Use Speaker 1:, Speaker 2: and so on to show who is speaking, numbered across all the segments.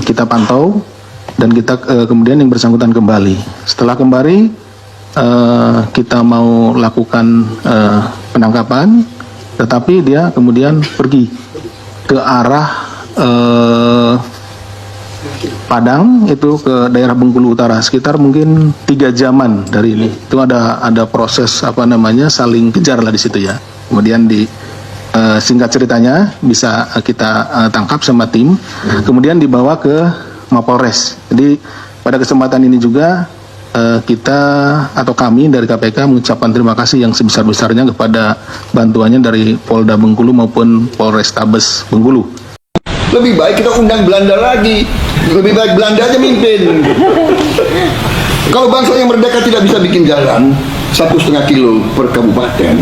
Speaker 1: kita pantau dan kita kemudian yang bersangkutan kembali. Setelah kembali kita mau lakukan penangkapan, tetapi dia kemudian pergi ke arah Padang, itu ke daerah Bengkulu Utara, sekitar mungkin 3 jaman dari ini. Itu ada proses saling kejar lah di situ ya. Kemudian singkat ceritanya bisa kita tangkap sama tim, kemudian dibawa ke Mapolres. Jadi pada kesempatan ini juga kita atau kami dari KPK mengucapkan terima kasih yang sebesar-besarnya kepada bantuannya dari Polda Bengkulu maupun Polrestabes Bengkulu.
Speaker 2: Lebih baik kita undang Belanda lagi, lebih baik Belanda aja mimpin. Kalau bangsa yang merdeka tidak bisa bikin jalan 1,5 kilo per kabupaten,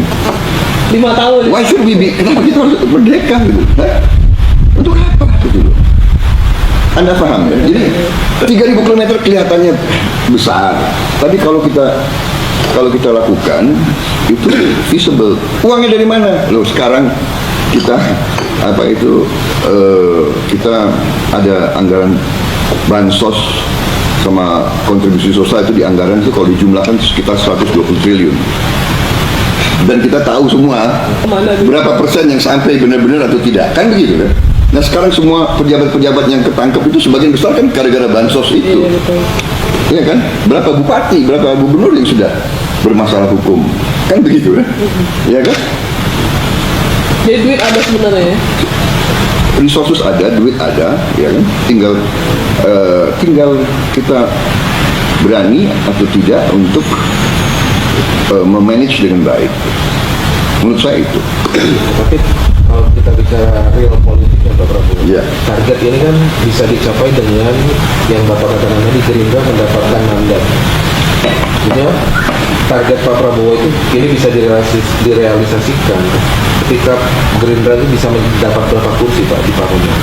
Speaker 3: 5 tahun.
Speaker 2: why should we be, kenapa kita harus merdeka gitu? Untuk apa gitu? Anda paham ya? Jadi 3.000 km kelihatannya besar, tapi kalau kita lakukan itu feasible. Uangnya dari mana? Loh, sekarang kita kita ada anggaran bansos sama kontribusi sosial, itu di anggaran itu kalau dijumlahkan sekitar 120 triliun. Dan kita tahu semua berapa persen yang sampai benar-benar atau tidak, kan begitu kan? Nah sekarang semua pejabat-pejabat yang ketangkep itu sebagian besar kan gara-gara bansos itu. Iya kan? Berapa bupati, berapa gubernur yang sudah bermasalah hukum, kan begitu kan? Iya kan?
Speaker 3: Jadi duit ada sebenarnya ya?
Speaker 2: Resources ada, duit ada, ya kan? Tinggal kita berani atau tidak untuk memanage dengan baik. Menurut saya itu.
Speaker 4: Tapi kalau kita bicara real politiknya Pak Prabowo, target ini kan bisa dicapai dengan yang Bapak katakan tadi, Gerindra mendapatkan mandat. Jadi target Pak Prabowo itu ini bisa direalisasikan ketika Gerindra itu bisa mendapat berapa kursi Pak di parlemen.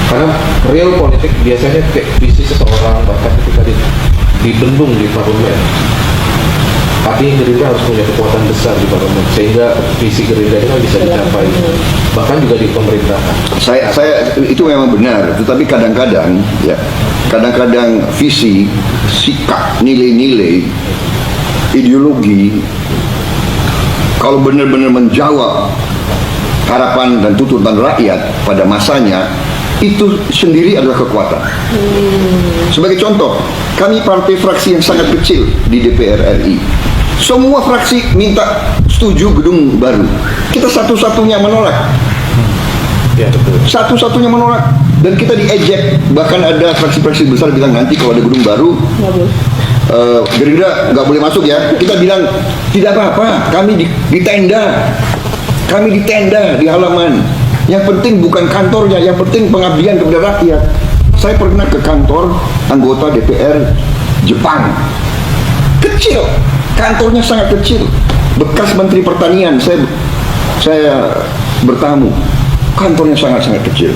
Speaker 4: Karena real politik biasanya kayak visi seseorang bahkan ketika dibendung di parlemen, tapi Gerindra harus punya kekuatan besar di parlemen sehingga visi Gerindra itu bisa dicapai, bahkan juga di pemerintahan.
Speaker 2: Saya itu memang benar, tetapi kadang-kadang visi, sikap, nilai-nilai, ideologi kalau benar-benar menjawab harapan dan tuntutan rakyat pada masanya, itu sendiri adalah kekuatan. Sebagai contoh, kami partai fraksi yang sangat kecil di DPR RI, semua fraksi minta setuju gedung baru, kita satu-satunya menolak.
Speaker 4: Ya, betul.
Speaker 2: Satu-satunya menolak, dan kita diejek. Bahkan ada fraksi-fraksi besar bilang nanti kalau ada gedung baru Gerindra nggak boleh masuk ya. Kita bilang tidak apa-apa, kami di tenda, di halaman. Yang penting bukan kantornya, yang penting pengabdian kepada rakyat. Saya pernah ke kantor anggota DPR Jepang, kecil, kantornya sangat kecil, bekas Menteri Pertanian. Saya bertamu, kantornya sangat-sangat kecil.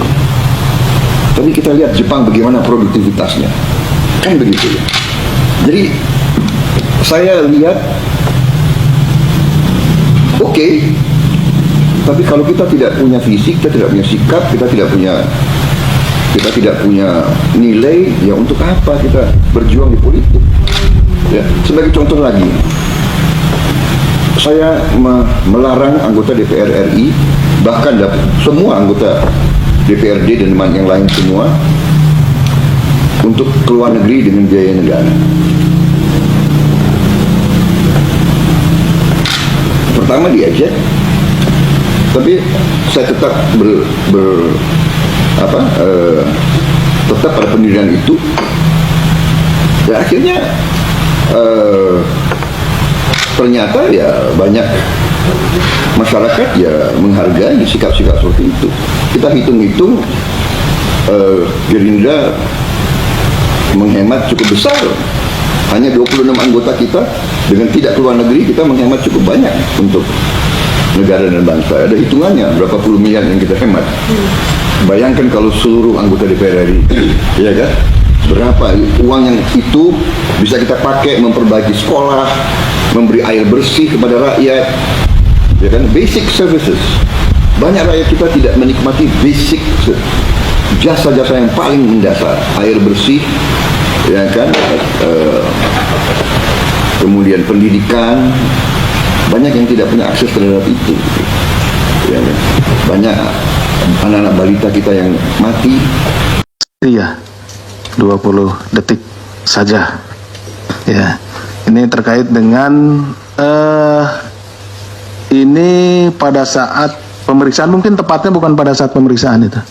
Speaker 2: Tapi kita lihat Jepang bagaimana produktivitasnya, kan begitu ya. Jadi saya lihat oke, tapi kalau kita tidak punya visi, kita tidak punya sikap, kita tidak punya nilai, ya untuk apa kita berjuang di politik? Ya, sebagai contoh lagi, saya melarang anggota DPR RI, bahkan semua anggota DPRD dan yang lain semua, untuk keluar negeri dengan biaya negara. Pertama diejek, tapi saya tetap tetap pada pendirian itu. Dan akhirnya ternyata ya banyak masyarakat ya menghargai sikap-sikap seperti itu. Kita hitung-hitung, Gerindra menghemat cukup besar. Hanya 26 anggota kita, dengan tidak keluar negeri kita menghemat cukup banyak untuk negara dan bangsa. Ada hitungannya berapa puluh miliar yang kita hemat. Bayangkan kalau seluruh anggota DPR RI, ya kan, berapa uang yang itu bisa kita pakai memperbaiki sekolah, memberi air bersih kepada rakyat, ya kan, basic services. Banyak rakyat kita tidak menikmati basic jasa-jasa yang paling mendasar, air bersih, ya kan, kemudian pendidikan. Banyak yang tidak punya akses terhadap itu, ya kan? Banyak anak-anak balita kita yang mati.
Speaker 1: Iya, 20 detik saja. Ya, ini terkait dengan ini pada saat pemeriksaan, mungkin tepatnya bukan pada saat pemeriksaan itu.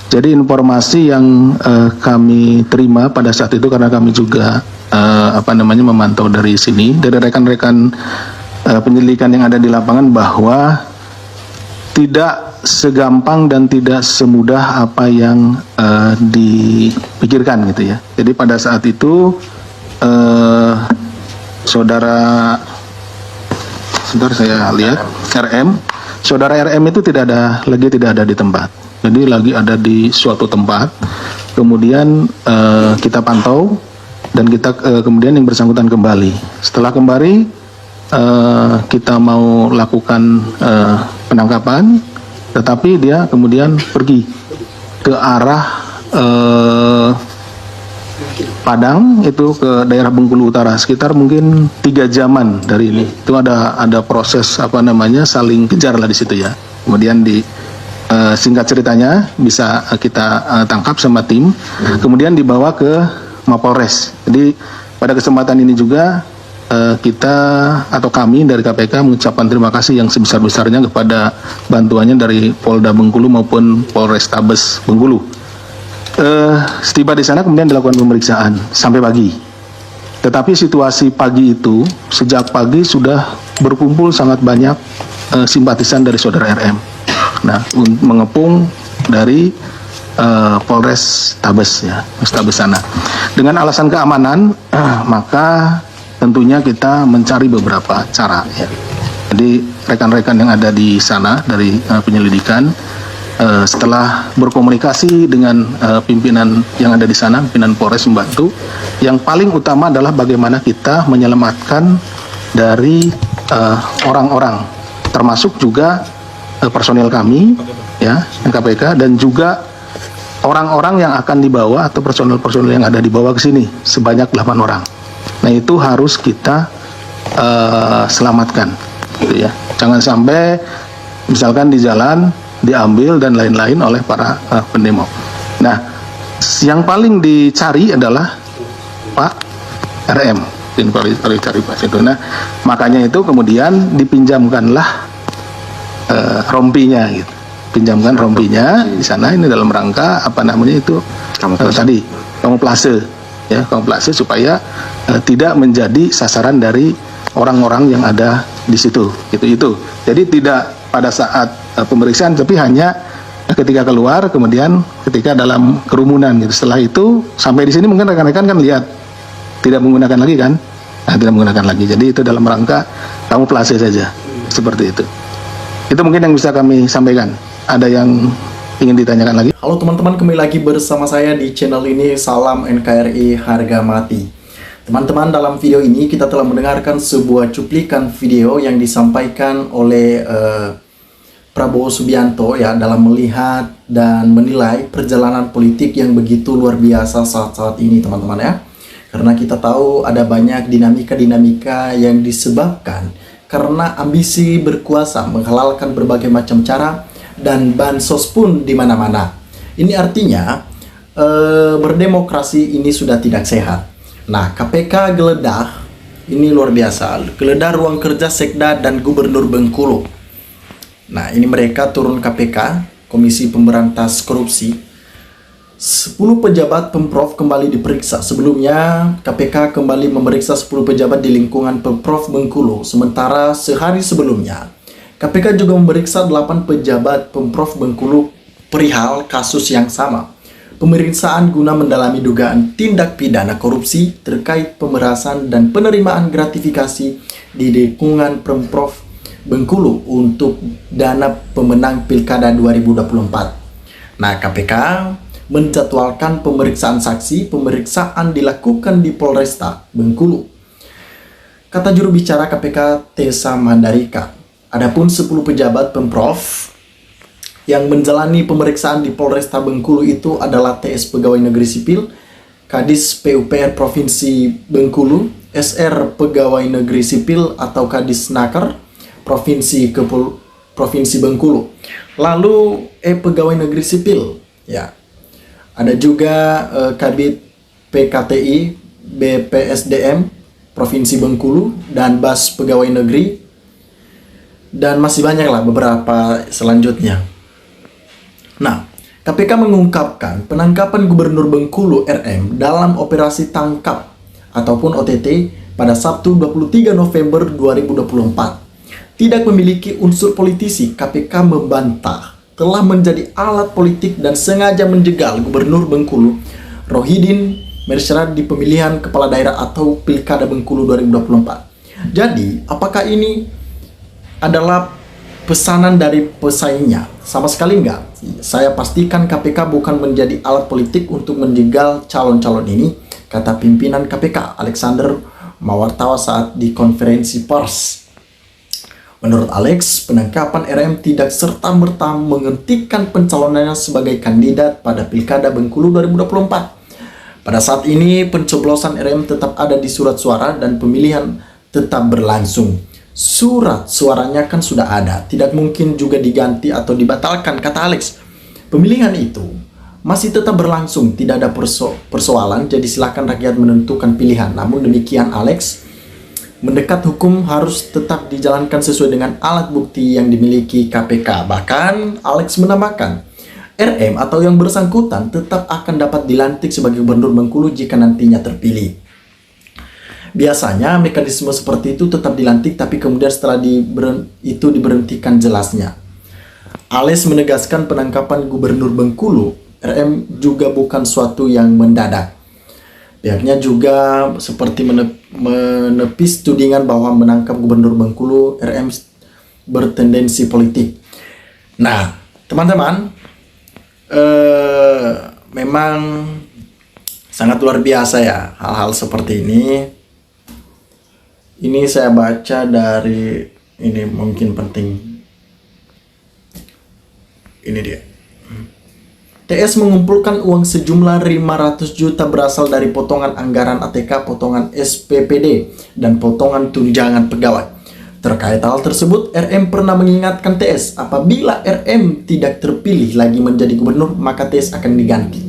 Speaker 1: Jadi informasi yang kami terima pada saat itu, karena kami juga memantau dari sini, dari rekan-rekan penyelidikan yang ada di lapangan, bahwa tidak segampang dan tidak semudah apa yang dipikirkan gitu ya. Jadi pada saat itu saudara saya lihat saudara RM itu tidak ada di tempat. Jadi lagi ada di suatu tempat. Kemudian kita pantau dan kita kemudian yang bersangkutan kembali. Setelah kembali kita mau lakukan penangkapan, tetapi dia kemudian pergi ke arah Padang, itu ke daerah Bengkulu Utara, sekitar mungkin 3 jaman dari ini. Itu ada proses saling kejar lah di situ ya. Kemudian singkat ceritanya bisa kita tangkap sama tim, kemudian dibawa ke Mapolres. Jadi pada kesempatan ini juga kita atau kami dari KPK mengucapkan terima kasih yang sebesar-besarnya kepada bantuannya dari Polda Bengkulu maupun Polrestabes Bengkulu. Setiba di sana kemudian dilakukan pemeriksaan sampai pagi. Tetapi situasi pagi itu, sejak pagi sudah berkumpul sangat banyak simpatisan dari saudara RM. Nah, mengepung dari Polres Tabes ya, Tabes sana. Dengan alasan keamanan, maka tentunya kita mencari beberapa cara ya. Jadi rekan-rekan yang ada di sana dari penyelidikan, setelah berkomunikasi dengan pimpinan yang ada di sana, pimpinan Polres membantu. Yang paling utama adalah bagaimana kita menyelamatkan dari orang-orang, termasuk juga personel kami ya, KPK, dan juga orang-orang yang akan dibawa atau personel-personel yang ada dibawa ke sini sebanyak 8 orang. Nah, itu harus kita selamatkan gitu ya. Jangan sampai misalkan di jalan diambil dan lain-lain oleh para pendemo. Nah, yang paling dicari adalah Pak RM, yang paling cari Pak itu. Nah, makanya itu kemudian dipinjamkanlah rompinya gitu. Pinjamkan rompinya di sana, ini dalam rangka tadi kamuflase ya, kamuflase supaya tidak menjadi sasaran dari orang-orang yang ada di situ itu. Jadi tidak pada saat pemeriksaan, tapi hanya ketika keluar, kemudian ketika dalam kerumunan gitu. Setelah itu sampai di sini mungkin rekan-rekan kan lihat tidak menggunakan lagi kan, tidak menggunakan lagi. Jadi itu dalam rangka kamuflase saja, seperti itu. Itu mungkin yang bisa kami sampaikan. Ada yang ingin ditanyakan lagi?
Speaker 5: Halo teman-teman, kembali lagi bersama saya di channel ini. Salam NKRI harga mati. Teman-teman, dalam video ini kita telah mendengarkan sebuah cuplikan video yang disampaikan oleh Prabowo Subianto ya, dalam melihat dan menilai perjalanan politik yang begitu luar biasa saat-saat ini, teman-teman ya. Karena kita tahu ada banyak dinamika-dinamika yang disebabkan karena ambisi berkuasa, menghalalkan berbagai macam cara, dan bansos pun di mana-mana. Ini artinya berdemokrasi ini sudah tidak sehat. Nah, KPK geledah, ini luar biasa, geledah ruang kerja Sekda dan Gubernur Bengkulu. Nah, ini mereka turun KPK, Komisi Pemberantas Korupsi. 10 pejabat Pemprov kembali diperiksa. Sebelumnya, KPK kembali memeriksa 10 pejabat di lingkungan Pemprov Bengkulu. Sementara sehari sebelumnya, KPK juga memeriksa 8 pejabat Pemprov Bengkulu perihal kasus yang sama. Pemeriksaan guna mendalami dugaan tindak pidana korupsi terkait pemerasan dan penerimaan gratifikasi di lingkungan Pemprov Bengkulu untuk dana pemenang Pilkada 2024. Nah, KPK menjadwalkan pemeriksaan saksi. Pemeriksaan dilakukan di Polresta Bengkulu. Kata juru bicara KPK Tessa Mandarika, adapun 10 pejabat Pemprov Yang menjalani pemeriksaan di Polresta Bengkulu itu adalah TS Pegawai Negeri Sipil, Kadis PUPR Provinsi Bengkulu, SR Pegawai Negeri Sipil atau Kadis Naker Provinsi Bengkulu. Lalu Pegawai Negeri Sipil, ya. Ada juga Kabid PKTI BPSDM Provinsi Bengkulu dan Bas Pegawai Negeri, dan masih banyak lah beberapa selanjutnya. Nah, KPK mengungkapkan penangkapan Gubernur Bengkulu RM dalam operasi tangkap ataupun OTT pada Sabtu 23 November 2024 tidak memiliki unsur politisi. KPK membantah telah menjadi alat politik dan sengaja menjegal Gubernur Bengkulu Rohidin Mersyarat di pemilihan kepala daerah atau Pilkada Bengkulu 2024. Jadi, apakah ini adalah pesanan dari pesaingnya? Sama sekali enggak. Saya pastikan KPK bukan menjadi alat politik untuk menjegal calon-calon ini, kata pimpinan KPK Alexander Mawartawa saat di konferensi pers. Menurut Alex, penangkapan RM tidak serta-merta menghentikan pencalonannya sebagai kandidat pada Pilkada Bengkulu 2024. Pada saat ini, pencoblosan RM tetap ada di surat suara dan pemilihan tetap berlangsung. Surat suaranya kan sudah ada, tidak mungkin juga diganti atau dibatalkan, kata Alex. Pemilihan itu masih tetap berlangsung, tidak ada persoalan, jadi silakan rakyat menentukan pilihan. Namun demikian Alex, mendekat hukum harus tetap dijalankan sesuai dengan alat bukti yang dimiliki KPK. Bahkan Alex menambahkan, RM atau yang bersangkutan tetap akan dapat dilantik sebagai Gubernur Bengkulu jika nantinya terpilih. Biasanya mekanisme seperti itu tetap dilantik, tapi kemudian setelah itu diberhentikan jelasnya. Alex menegaskan penangkapan Gubernur Bengkulu RM juga bukan suatu yang mendadak. Pihaknya juga seperti menepis tudingan bahwa menangkap Gubernur Bengkulu RM bertendensi politik. Nah, teman-teman, memang sangat luar biasa ya hal-hal seperti ini. Ini saya baca dari ini, mungkin penting. Ini dia. TS mengumpulkan uang sejumlah 500 juta berasal dari potongan anggaran ATK, potongan SPPD, dan potongan tunjangan pegawai. Terkait hal tersebut, RM pernah mengingatkan TS apabila RM tidak terpilih lagi menjadi gubernur, maka TS akan diganti.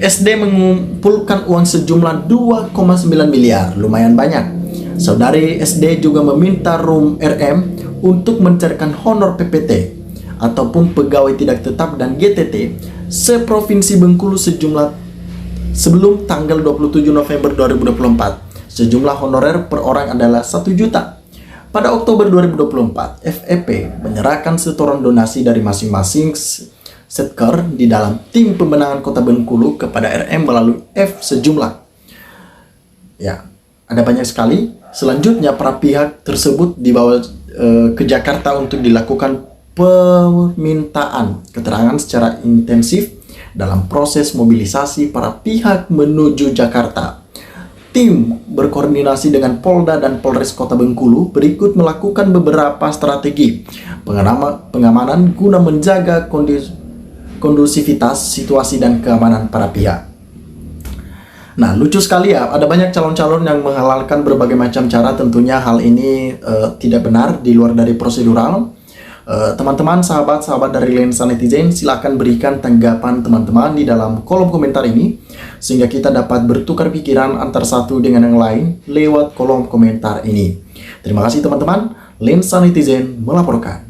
Speaker 5: SD mengumpulkan uang sejumlah 2,9 miliar, lumayan banyak. Saudari SD juga meminta room RM untuk mencairkan honor PPT ataupun pegawai tidak tetap dan GTT seprovinsi Bengkulu sebelum tanggal 27 November 2024. Sejumlah honorer per orang adalah 1 juta. Pada Oktober 2024, FEP menyerahkan setoran donasi dari masing-masing setker di dalam tim pemenangan Kota Bengkulu kepada RM melalui F sejumlah. Ya, ada banyak sekali. Selanjutnya para pihak tersebut dibawa ke Jakarta untuk dilakukan permintaan keterangan secara intensif dalam proses mobilisasi para pihak menuju Jakarta. Tim berkoordinasi dengan Polda dan Polres Kota Bengkulu berikut melakukan beberapa strategi pengamanan guna menjaga kondusivitas situasi dan keamanan para pihak. Nah, lucu sekali ya, ada banyak calon-calon yang menghalalkan berbagai macam cara. Tentunya hal ini tidak benar, di luar dari prosedural. Teman-teman, sahabat-sahabat dari Lensa Netizen, silakan berikan tanggapan teman-teman di dalam kolom komentar ini, sehingga kita dapat bertukar pikiran antar satu dengan yang lain lewat kolom komentar ini. Terima kasih teman-teman, Lensa Netizen melaporkan.